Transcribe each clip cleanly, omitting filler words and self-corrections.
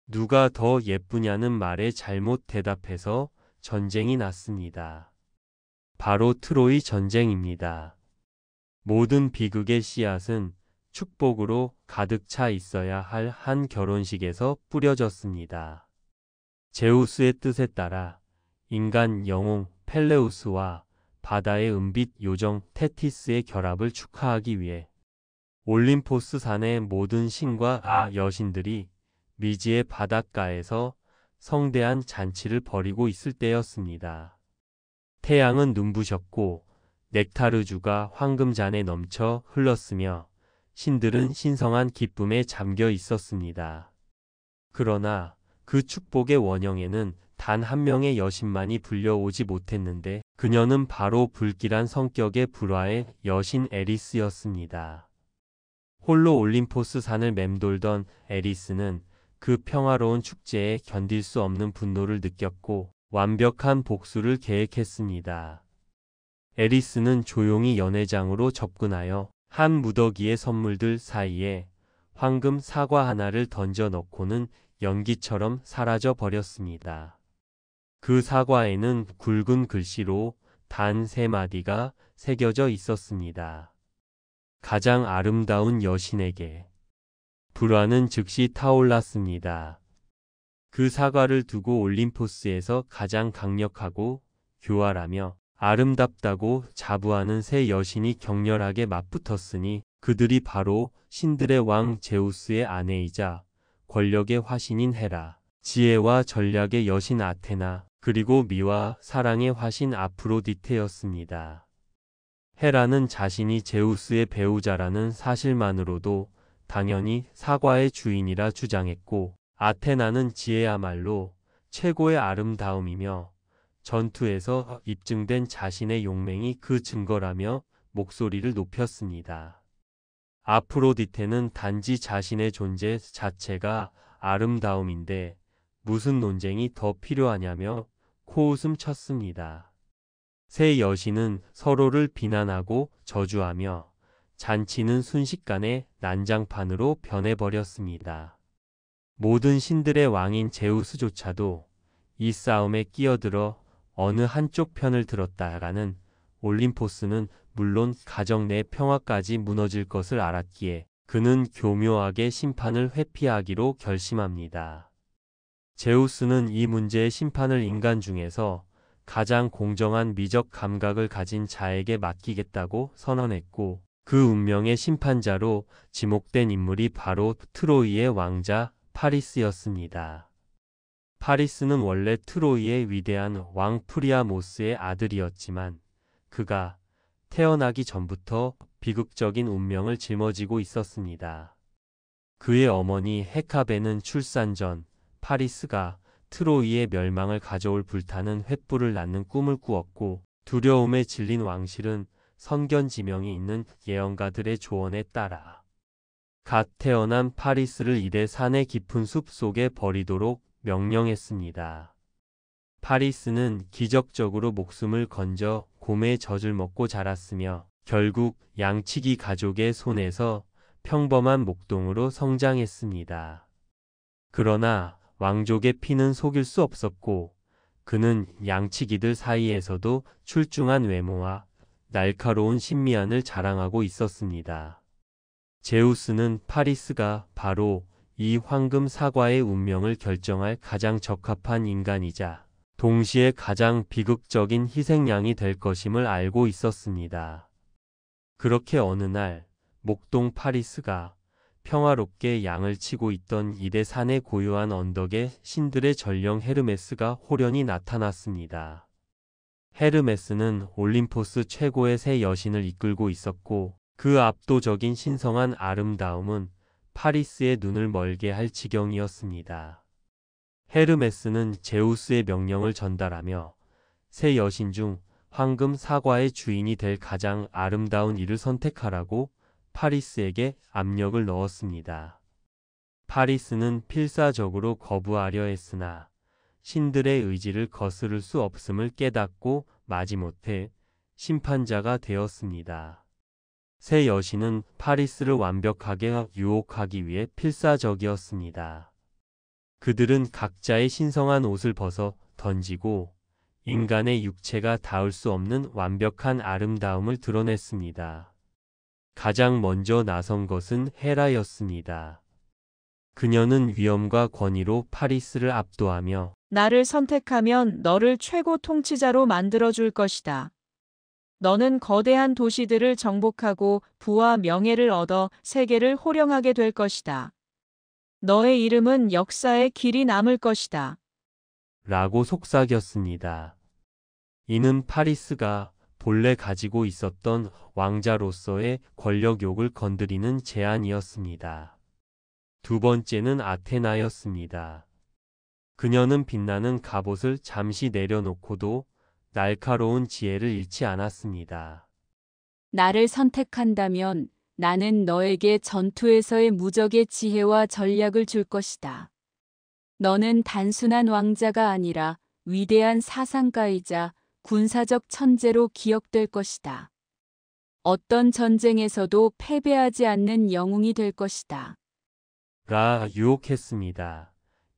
누가 더 예쁘냐는 말에 잘못 대답해서 전쟁이 났습니다. 바로 트로이 전쟁입니다. 모든 비극의 씨앗은 축복으로 가득 차 있어야 할 한 결혼식에서 뿌려졌습니다. 제우스의 뜻에 따라 인간 영웅 펠레우스와 바다의 은빛 요정 테티스의 결합을 축하하기 위해 올림포스 산의 모든 신과 여신들이 미지의 바닷가에서 성대한 잔치를 벌이고 있을 때였습니다. 태양은 눈부셨고 넥타르주가 황금잔에 넘쳐 흘렀으며 신들은 신성한 기쁨에 잠겨 있었습니다. 그러나 그 축복의 원형에는 단 한 명의 여신만이 불려오지 못했는데 그녀는 바로 불길한 성격의 불화의 여신 에리스였습니다. 홀로 올림포스 산을 맴돌던 에리스는 그 평화로운 축제에 견딜 수 없는 분노를 느꼈고 완벽한 복수를 계획했습니다. 에리스는 조용히 연회장으로 접근하여 한 무더기의 선물들 사이에 황금 사과 하나를 던져 넣고는 연기처럼 사라져 버렸습니다. 그 사과에는 굵은 글씨로 단 3마디가 새겨져 있었습니다. 가장 아름다운 여신에게. 불화는 즉시 타올랐습니다. 그 사과를 두고 올림포스에서 가장 강력하고 교활하며 아름답다고 자부하는 세 여신이 격렬하게 맞붙었으니 그들이 바로 신들의 왕 제우스의 아내이자 권력의 화신인 헤라, 지혜와 전략의 여신 아테나, 그리고 미와 사랑의 화신 아프로디테였습니다. 헤라는 자신이 제우스의 배우자라는 사실만으로도 당연히 사과의 주인이라 주장했고, 아테나는 지혜야말로 최고의 아름다움이며 전투에서 입증된 자신의 용맹이 그 증거라며 목소리를 높였습니다. 아프로디테는 단지 자신의 존재 자체가 아름다움인데 무슨 논쟁이 더 필요하냐며 코웃음 쳤습니다. 세 여신은 서로를 비난하고 저주하며 잔치는 순식간에 난장판으로 변해버렸습니다. 모든 신들의 왕인 제우스조차도 이 싸움에 끼어들어 어느 한쪽 편을 들었다가는 올림포스는 물론 가정 내 평화까지 무너질 것을 알았기에 그는 교묘하게 심판을 회피하기로 결심합니다. 제우스는 이 문제의 심판을 인간 중에서 가장 공정한 미적 감각을 가진 자에게 맡기겠다고 선언했고, 그 운명의 심판자로 지목된 인물이 바로 트로이의 왕자 파리스였습니다. 파리스는 원래 트로이의 위대한 왕 프리아모스의 아들이었지만 그가 태어나기 전부터 비극적인 운명을 짊어지고 있었습니다. 그의 어머니 헤카베는 출산 전 파리스가 트로이의 멸망을 가져올 불타는 횃불을 낳는 꿈을 꾸었고, 두려움에 질린 왕실은 선견지명이 있는 예언가들의 조언에 따라 갓 태어난 파리스를 이래 산의 깊은 숲 속에 버리도록 명령했습니다. 파리스는 기적적으로 목숨을 건져 곰의 젖을 먹고 자랐으며 결국 양치기 가족의 손에서 평범한 목동으로 성장했습니다. 그러나 왕족의 피는 속일 수 없었고 그는 양치기들 사이에서도 출중한 외모와 날카로운 신미안을 자랑하고 있었습니다. 제우스는 파리스가 바로 이 황금 사과의 운명을 결정할 가장 적합한 인간이자 동시에 가장 비극적인 희생양이 될 것임을 알고 있었습니다. 그렇게 어느 날 목동 파리스가 평화롭게 양을 치고 있던 이래 산의 고요한 언덕에 신들의 전령 헤르메스가 호련히 나타났습니다. 헤르메스는 올림포스 최고의 세 여신을 이끌고 있었고 그 압도적인 신성한 아름다움은 파리스의 눈을 멀게 할 지경이었습니다. 헤르메스는 제우스의 명령을 전달하며 세 여신 중 황금 사과의 주인이 될 가장 아름다운 이를 선택하라고 파리스에게 압력을 넣었습니다. 파리스는 필사적으로 거부하려 했으나 신들의 의지를 거스를 수 없음을 깨닫고 마지못해 심판자가 되었습니다. 세 여신은 파리스를 완벽하게 유혹하기 위해 필사적이었습니다. 그들은 각자의 신성한 옷을 벗어 던지고 인간의 육체가 닿을 수 없는 완벽한 아름다움을 드러냈습니다. 가장 먼저 나선 것은 헤라였습니다. 그녀는 위엄과 권위로 파리스를 압도하며 나를 선택하면 너를 최고 통치자로 만들어줄 것이다. 너는 거대한 도시들을 정복하고 부와 명예를 얻어 세계를 호령하게 될 것이다. 너의 이름은 역사에 길이 남을 것이다. 라고 속삭였습니다. 이는 파리스가 본래 가지고 있었던 왕자로서의 권력욕을 건드리는 제안이었습니다. 두 번째는 아테나였습니다. 그녀는 빛나는 갑옷을 잠시 내려놓고도 날카로운 지혜를 잃지 않았습니다. 나를 선택한다면 나는 너에게 전투에서의 무적의 지혜와 전략을 줄 것이다. 너는 단순한 왕자가 아니라 위대한 사상가이자 군사적 천재로 기억될 것이다. 어떤 전쟁에서도 패배하지 않는 영웅이 될 것이다. 라 유혹했습니다.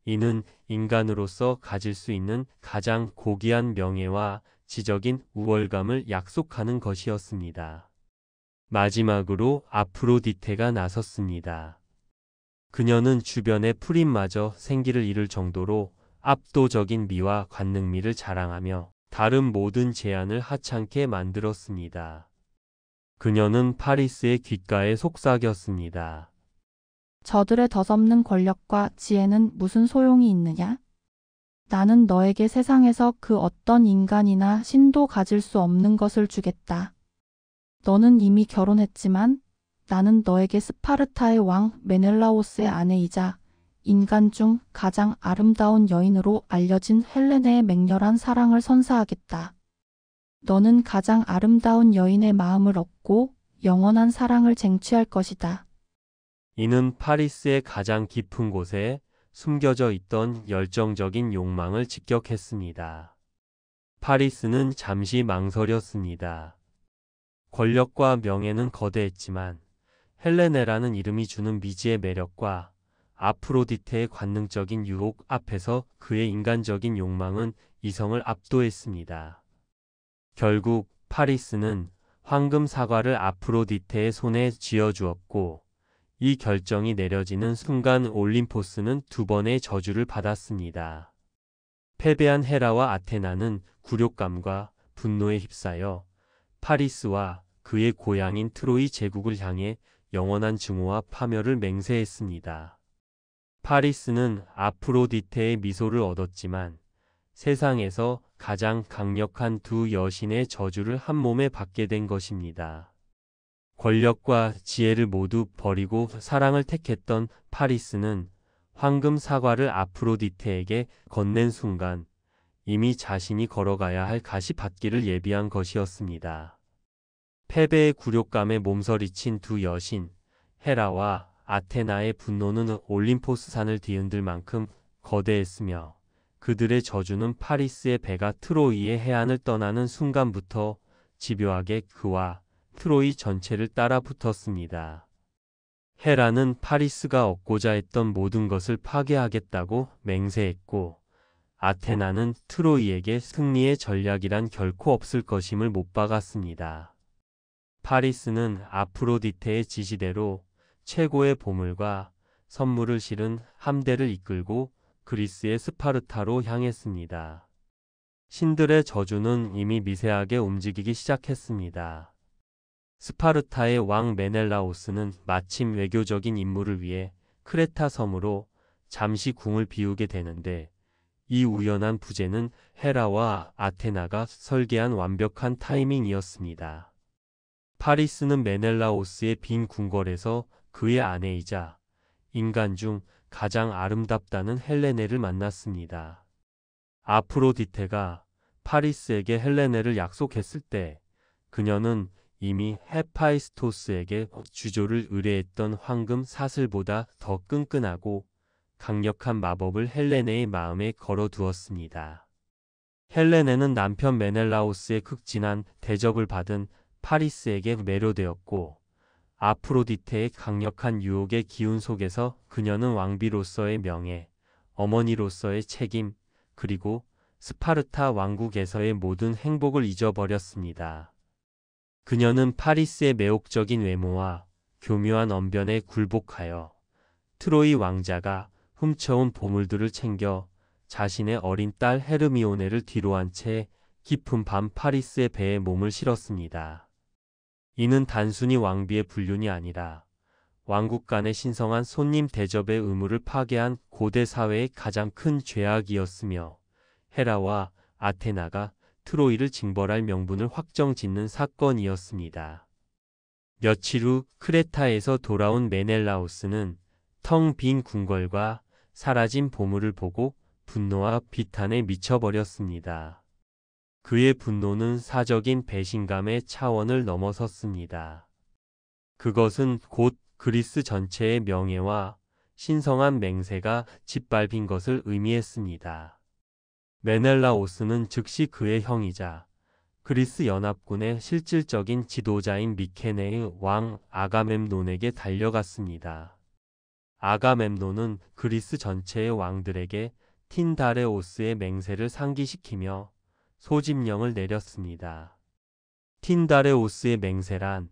이는 인간으로서 가질 수 있는 가장 고귀한 명예와 지적인 우월감을 약속하는 것이었습니다. 마지막으로 아프로디테가 나섰습니다. 그녀는 주변의 풀잎마저 생기를 잃을 정도로 압도적인 미와 관능미를 자랑하며 다른 모든 제안을 하찮게 만들었습니다. 그녀는 파리스의 귓가에 속삭였습니다. 저들의 덧없는 권력과 지혜는 무슨 소용이 있느냐? 나는 너에게 세상에서 그 어떤 인간이나 신도 가질 수 없는 것을 주겠다. 너는 이미 결혼했지만 나는 너에게 스파르타의 왕 메넬라오스의 아내이자 인간 중 가장 아름다운 여인으로 알려진 헬레네의 맹렬한 사랑을 선사하겠다. 너는 가장 아름다운 여인의 마음을 얻고 영원한 사랑을 쟁취할 것이다. 이는 파리스의 가장 깊은 곳에 숨겨져 있던 열정적인 욕망을 직격했습니다. 파리스는 잠시 망설였습니다. 권력과 명예는 거대했지만 헬레네라는 이름이 주는 미지의 매력과 아프로디테의 관능적인 유혹 앞에서 그의 인간적인 욕망은 이성을 압도했습니다. 결국 파리스는 황금 사과를 아프로디테의 손에 쥐어주었고 이 결정이 내려지는 순간 올림포스는 두 번의 저주를 받았습니다. 패배한 헤라와 아테나는 굴욕감과 분노에 휩싸여 파리스와 그의 고향인 트로이 제국을 향해 영원한 증오와 파멸을 맹세했습니다. 파리스는 아프로디테의 미소를 얻었지만 세상에서 가장 강력한 두 여신의 저주를 한 몸에 받게 된 것입니다. 권력과 지혜를 모두 버리고 사랑을 택했던 파리스는 황금 사과를 아프로디테에게 건넨 순간 이미 자신이 걸어가야 할 가시밭길을 예비한 것이었습니다. 패배의 굴욕감에 몸서리친 두 여신, 헤라와 아테나의 분노는 올림포스 산을 뒤흔들 만큼 거대했으며 그들의 저주는 파리스의 배가 트로이의 해안을 떠나는 순간부터 집요하게 그와 트로이 전체를 따라 붙었습니다. 헤라는 파리스가 얻고자 했던 모든 것을 파괴하겠다고 맹세했고 아테나는 트로이에게 승리의 전략이란 결코 없을 것임을 못 박았습니다. 파리스는 아프로디테의 지시대로 최고의 보물과 선물을 실은 함대를 이끌고 그리스의 스파르타로 향했습니다. 신들의 저주는 이미 미세하게 움직이기 시작했습니다. 스파르타의 왕 메넬라오스는 마침 외교적인 임무를 위해 크레타 섬으로 잠시 궁을 비우게 되는데 이 우연한 부재는 헤라와 아테나가 설계한 완벽한 타이밍이었습니다. 파리스는 메넬라오스의 빈 궁궐에서 그의 아내이자 인간 중 가장 아름답다는 헬레네를 만났습니다. 아프로디테가 파리스에게 헬레네를 약속했을 때 그녀는 이미 헤파이스토스에게 주조를 의뢰했던 황금 사슬보다 더 끈끈하고 강력한 마법을 헬레네의 마음에 걸어두었습니다. 헬레네는 남편 메넬라오스의 극진한 대접을 받은 파리스에게 매료되었고 아프로디테의 강력한 유혹의 기운 속에서 그녀는 왕비로서의 명예, 어머니로서의 책임, 그리고 스파르타 왕국에서의 모든 행복을 잊어버렸습니다. 그녀는 파리스의 매혹적인 외모와 교묘한 언변에 굴복하여 트로이 왕자가 훔쳐온 보물들을 챙겨 자신의 어린 딸 헤르미오네를 뒤로한 채 깊은 밤 파리스의 배에 몸을 실었습니다. 이는 단순히 왕비의 불륜이 아니라 왕국 간의 신성한 손님 대접의 의무를 파괴한 고대 사회의 가장 큰 죄악이었으며 헤라와 아테나가 트로이를 징벌할 명분을 확정짓는 사건이었습니다. 며칠 후 크레타에서 돌아온 메넬라오스는 텅 빈 궁궐과 사라진 보물을 보고 분노와 비탄에 미쳐버렸습니다. 그의 분노는 사적인 배신감의 차원을 넘어섰습니다. 그것은 곧 그리스 전체의 명예와 신성한 맹세가 짓밟힌 것을 의미했습니다. 메넬라오스는 즉시 그의 형이자 그리스 연합군의 실질적인 지도자인 미케네의 왕 아가멤논에게 달려갔습니다. 아가멤논은 그리스 전체의 왕들에게 틴다레오스의 맹세를 상기시키며 소집령을 내렸습니다. 틴다레오스의 맹세란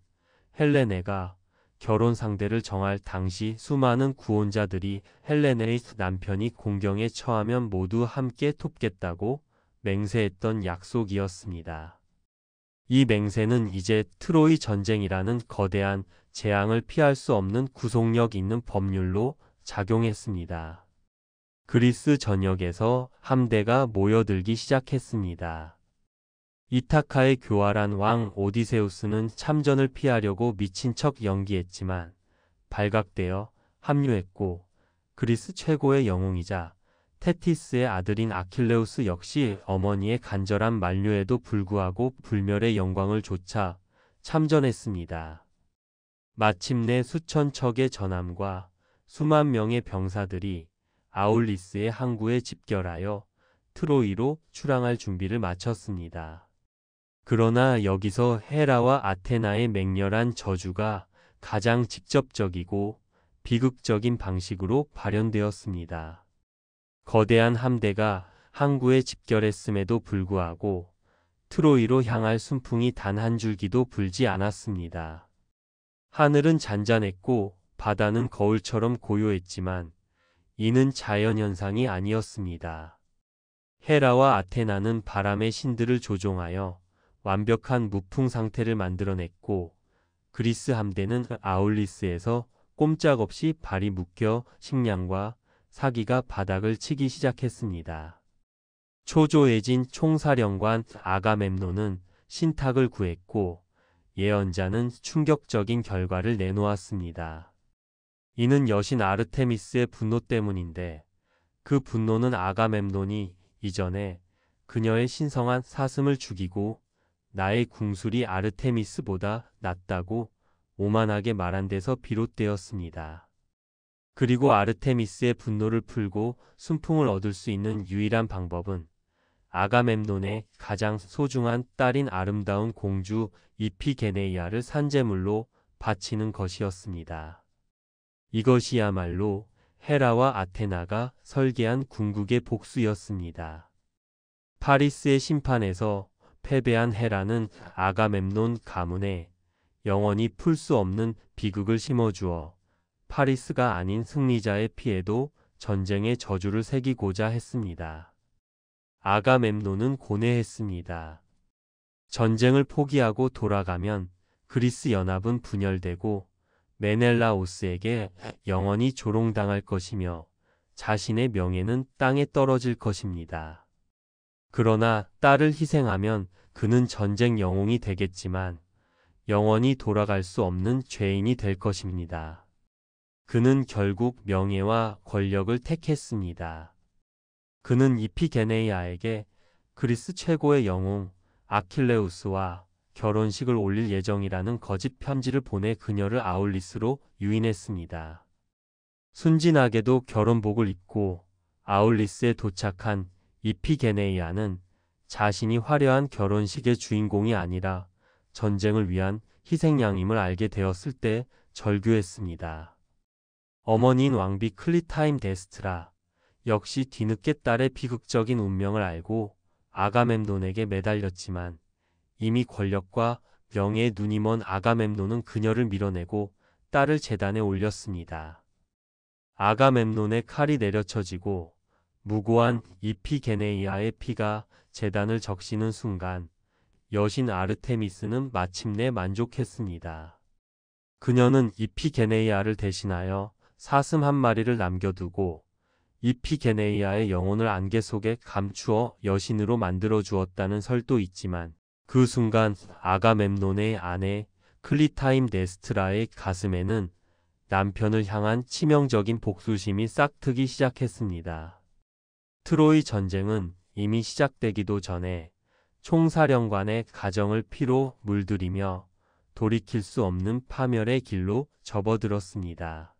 헬레네가 결혼 상대를 정할 당시 수많은 구혼자들이 헬레네의 남편이 공경에 처하면 모두 함께 돕겠다고 맹세했던 약속이었습니다. 이 맹세는 이제 트로이 전쟁이라는 거대한 재앙을 피할 수 없는 구속력 있는 법률로 작용했습니다. 그리스 전역에서 함대가 모여들기 시작했습니다. 이타카의 교활한 왕 오디세우스는 참전을 피하려고 미친 척 연기했지만 발각되어 합류했고, 그리스 최고의 영웅이자 테티스의 아들인 아킬레우스 역시 어머니의 간절한 만류에도 불구하고 불멸의 영광을 좇아 참전했습니다. 마침내 수천 척의 전함과 수만 명의 병사들이 아울리스의 항구에 집결하여 트로이로 출항할 준비를 마쳤습니다. 그러나 여기서 헤라와 아테나의 맹렬한 저주가 가장 직접적이고 비극적인 방식으로 발현되었습니다. 거대한 함대가 항구에 집결했음에도 불구하고 트로이로 향할 순풍이 단 한 줄기도 불지 않았습니다. 하늘은 잔잔했고 바다는 거울처럼 고요했지만 이는 자연현상이 아니었습니다. 헤라와 아테나는 바람의 신들을 조종하여 완벽한 무풍 상태를 만들어냈고, 그리스 함대는 아울리스에서 꼼짝없이 발이 묶여 식량과 사기가 바닥을 치기 시작했습니다. 초조해진 총사령관 아가멤논은 신탁을 구했고 예언자는 충격적인 결과를 내놓았습니다. 이는 여신 아르테미스의 분노 때문인데, 그 분노는 아가멤논이 이전에 그녀의 신성한 사슴을 죽이고 나의 궁술이 아르테미스보다 낫다고 오만하게 말한 데서 비롯되었습니다. 그리고 아르테미스의 분노를 풀고 순풍을 얻을 수 있는 유일한 방법은 아가멤논의 가장 소중한 딸인 아름다운 공주 이피게네이아를 산제물로 바치는 것이었습니다. 이것이야말로 헤라와 아테나가 설계한 궁극의 복수였습니다. 파리스의 심판에서 패배한 헤라는 아가멤논 가문에 영원히 풀 수 없는 비극을 심어주어 파리스가 아닌 승리자의 피에도 전쟁의 저주를 새기고자 했습니다. 아가멤논은 고뇌했습니다. 전쟁을 포기하고 돌아가면 그리스 연합은 분열되고 메넬라오스에게 영원히 조롱당할 것이며 자신의 명예는 땅에 떨어질 것입니다. 그러나 딸을 희생하면 그는 전쟁 영웅이 되겠지만 영원히 돌아갈 수 없는 죄인이 될 것입니다. 그는 결국 명예와 권력을 택했습니다. 그는 이피게네이아에게 그리스 최고의 영웅 아킬레우스와 결혼식을 올릴 예정이라는 거짓 편지를 보내 그녀를 아울리스로 유인했습니다. 순진하게도 결혼복을 입고 아울리스에 도착한 이피게네이아는 자신이 화려한 결혼식의 주인공이 아니라 전쟁을 위한 희생양임을 알게 되었을 때 절규했습니다. 어머니인 왕비 클리타임 데스트라, 역시 뒤늦게 딸의 비극적인 운명을 알고 아가멤논에게 매달렸지만 이미 권력과 명예에 눈이 먼 아가멤논은 그녀를 밀어내고 딸을 제단에 올렸습니다. 아가멤논의 칼이 내려쳐지고 무고한 이피게네이아의 피가 제단을 적시는 순간 여신 아르테미스는 마침내 만족했습니다. 그녀는 이피게네이아를 대신하여 사슴 한 마리를 남겨두고 이피게네이아의 영혼을 안개 속에 감추어 여신으로 만들어 주었다는 설도 있지만 그 순간 아가멤논의 아내 클리타임네스트라의 가슴에는 남편을 향한 치명적인 복수심이 싹트기 시작했습니다. 트로이 전쟁은 이미 시작되기도 전에 총사령관의 가정을 피로 물들이며 돌이킬 수 없는 파멸의 길로 접어들었습니다.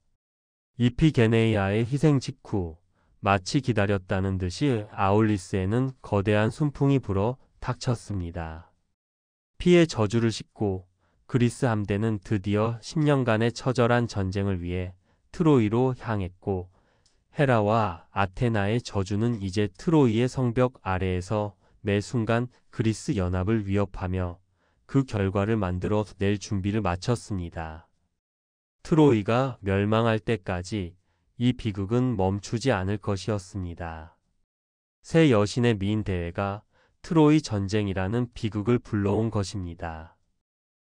이피게네이아의 희생 직후 마치 기다렸다는 듯이 아울리스에는 거대한 순풍이 불어 닥쳤습니다. 피의 저주를 싣고 그리스 함대는 드디어 10년간의 처절한 전쟁을 위해 트로이로 향했고 헤라와 아테나의 저주는 이제 트로이의 성벽 아래에서 매 순간 그리스 연합을 위협하며 그 결과를 만들어 낼 준비를 마쳤습니다. 트로이가 멸망할 때까지 이 비극은 멈추지 않을 것이었습니다. 새 여신의 미인 대회가 트로이 전쟁이라는 비극을 불러온 것입니다.